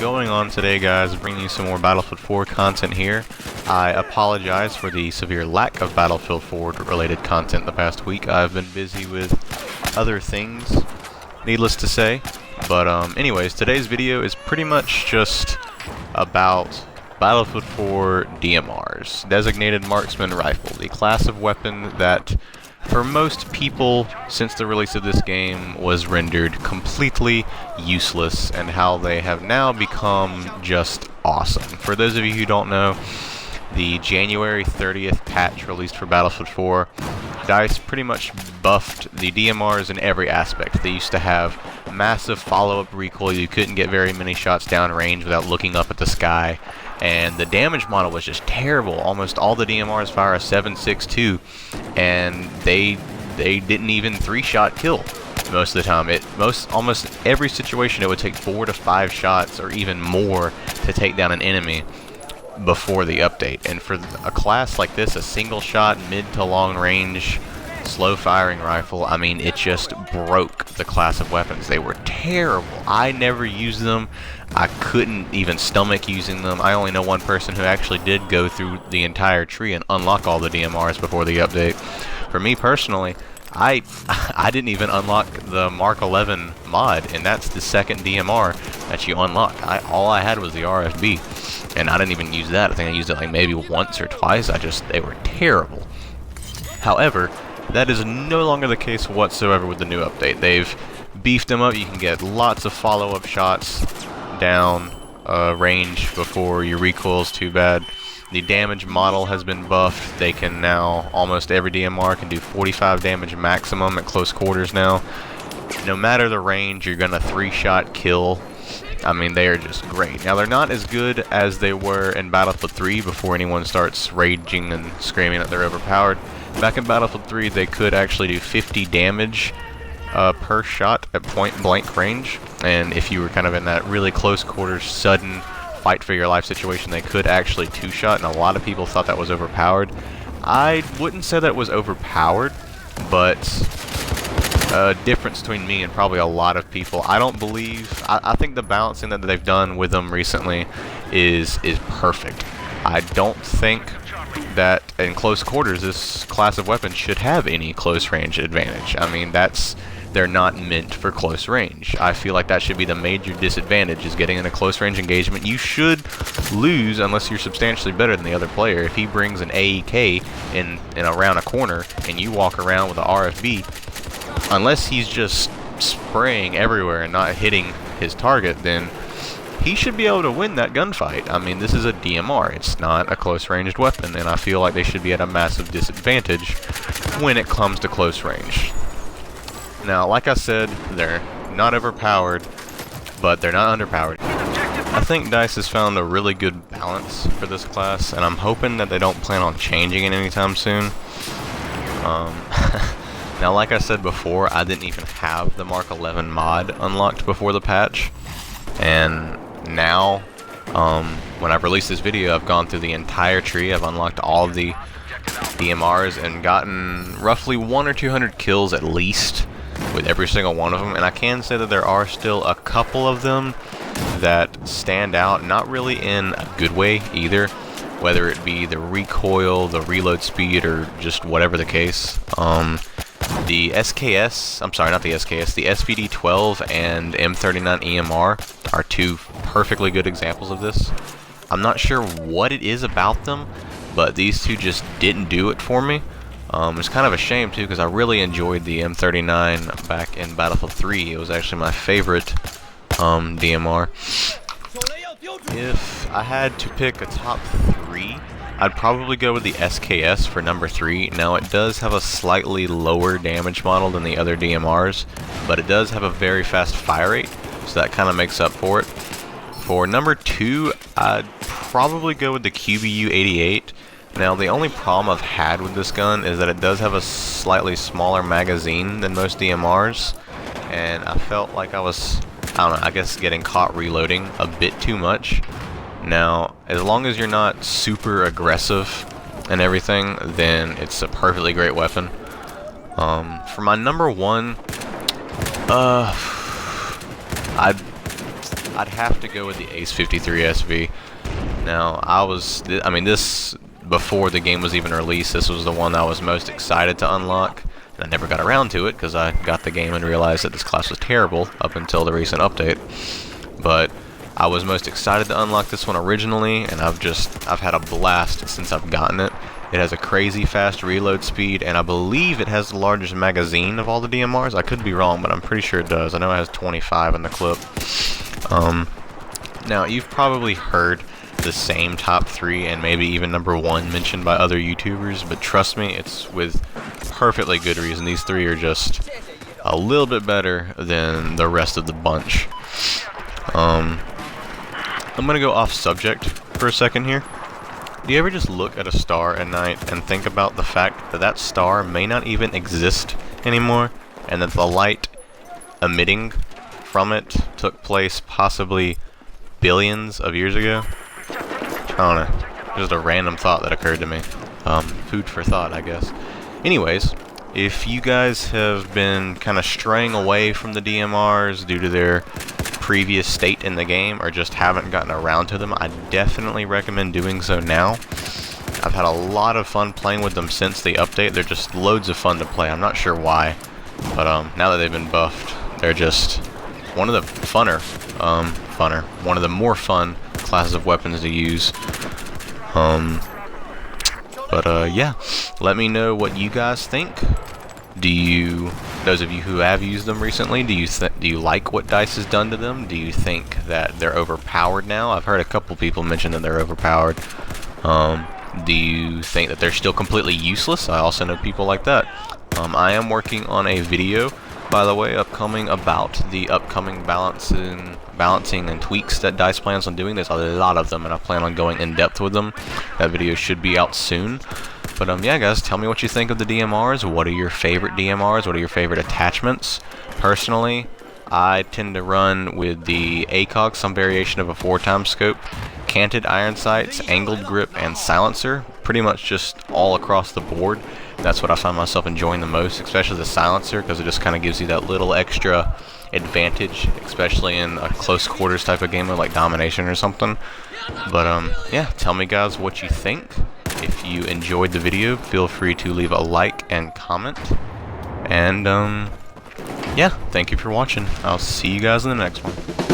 going on today, guys? Bringing you some more Battlefield 4 content here. I apologize for the severe lack of Battlefield 4 related content the past week. I've been busy with other things, needless to say. But anyways, today's video is pretty much just about Battlefield 4 DMRs, Designated Marksman Rifle, the class of weapon that for most people since the release of this game was rendered completely useless, and how they have now become just awesome. For those of you who don't know, the January 30th patch released for Battlefield 4, DICE pretty much buffed the DMRs in every aspect. They used to have massive follow-up recoil. You couldn't get very many shots downrange without looking up at the sky. And the damage model was just terrible. Almost all the DMRs fire a 7.62, and they didn't even 3-shot kill most of the time. Almost every situation it would take 4 to 5 shots or even more to take down an enemy before the update. And for a class like this, a single shot mid to long range slow firing rifle, I mean, it just broke the class of weapons. They were terrible. I never used them. I couldn't even stomach using them. I only know one person who actually did go through the entire tree and unlock all the DMRs before the update. For me personally, I didn't even unlock the Mark 11 mod, and that's the second DMR that you unlock. All I had was the RFB, and I didn't even use that. I think I used it like maybe once or twice. They were terrible. However, that is no longer the case whatsoever with the new update. They've beefed them up. You can get lots of follow-up shots down range before your recoil's too bad. The damage model has been buffed. They can now, almost every DMR can do 45 damage maximum at close quarters now. No matter the range, you're gonna 3-shot kill. I mean, they are just great. Now, they're not as good as they were in Battlefield 3 before anyone starts raging and screaming that they're overpowered. Back in Battlefield 3, they could actually do 50 damage per shot at point-blank range, and if you were kind of in that really close quarters, sudden fight for your life situation, they could actually 2-shot, and a lot of people thought that was overpowered. I wouldn't say that was overpowered, but a difference between me and probably a lot of people. I think the balancing that they've done with them recently is perfect. I don't think that in close quarters this class of weapons should have any close range advantage. I mean, they're not meant for close range. I feel like that should be the major disadvantage, is getting in a close range engagement. You should lose unless you're substantially better than the other player. If he brings an AEK in around a corner and you walk around with an RFB, unless he's just spraying everywhere and not hitting his target, then he should be able to win that gunfight. I mean, this is a DMR. It's not a close-ranged weapon, and I feel like they should be at a massive disadvantage when it comes to close range. Now, like I said, they're not overpowered, but they're not underpowered. I think DICE has found a really good balance for this class, and I'm hoping that they don't plan on changing it anytime soon. Now, like I said before, I didn't even have the Mark 11 mod unlocked before the patch, and now, when I've released this video, I've gone through the entire tree. I've unlocked all of the DMRs and gotten roughly 100 or 200 kills at least with every single one of them. And I can say that there are still a couple of them that stand out, not really in a good way either, whether it be the recoil, the reload speed, or just whatever the case. The SKS, I'm sorry, not the SKS, the SVD-12 and M39 EMR are two perfectly good examples of this. I'm not sure what it is about them, but these two just didn't do it for me. It's kind of a shame too, because I really enjoyed the M39 back in Battlefield 3. It was actually my favorite DMR. If I had to pick a top 3, I'd probably go with the SKS for number 3. Now, it does have a slightly lower damage model than the other DMRs, but it does have a very fast fire rate, so that kind of makes up for it. For number 2, I'd probably go with the QBU-88. Now, the only problem I've had with this gun is that it does have a slightly smaller magazine than most DMRs, and I felt like I was, I don't know, I guess getting caught reloading a bit too much. Now, as long as you're not super aggressive and everything, then it's a perfectly great weapon. For my number 1, I'd have to go with the Ace 53 SV. Now, I mean, this, before the game was even released, this was the one I was most excited to unlock. And I never got around to it because I got the game and realized that this class was terrible up until the recent update. But I was most excited to unlock this one originally, and I've had a blast since I've gotten it. It has a crazy fast reload speed, and I believe it has the largest magazine of all the DMRs. I could be wrong, but I'm pretty sure it does. I know it has 25 in the clip. Now, you've probably heard the same top 3 and maybe even number 1 mentioned by other YouTubers, but trust me, it's with perfectly good reason. These 3 are just a little bit better than the rest of the bunch. I'm gonna go off subject for a second here. Do you ever just look at a star at night and think about the fact that that star may not even exist anymore, and that the light emitting from it took place possibly billions of years ago? I don't know. Just a random thought that occurred to me. Food for thought, I guess. Anyways, if you guys have been kind of straying away from the DMRs due to their previous state in the game, or just haven't gotten around to them, I definitely recommend doing so now. I've had a lot of fun playing with them since the update. They're just loads of fun to play. I'm not sure why, but now that they've been buffed, they're just one of the one of the more fun classes of weapons to use. Yeah, let me know what you guys think. Those of you who have used them recently, do you like what DICE has done to them? Do you think that they're overpowered now? I've heard a couple people mention that they're overpowered. Do you think that they're still completely useless? I also know people like that. I am working on a video, by the way, upcoming about the upcoming balancing and tweaks that DICE plans on doing. There's a lot of them, and I plan on going in depth with them. That video should be out soon. But yeah, guys, tell me what you think of the DMRs. What are your favorite DMRs? What are your favorite attachments? Personally, I tend to run with the ACOG, some variation of a 4x scope, canted iron sights, angled grip, and silencer. Pretty much just all across the board. That's what I find myself enjoying the most, especially the silencer, because it just kind of gives you that little extra advantage, especially in a close quarters type of game like domination or something. But yeah, tell me guys what you think. If you enjoyed the video, feel free to leave a like and comment. And yeah, thank you for watching. I'll see you guys in the next one.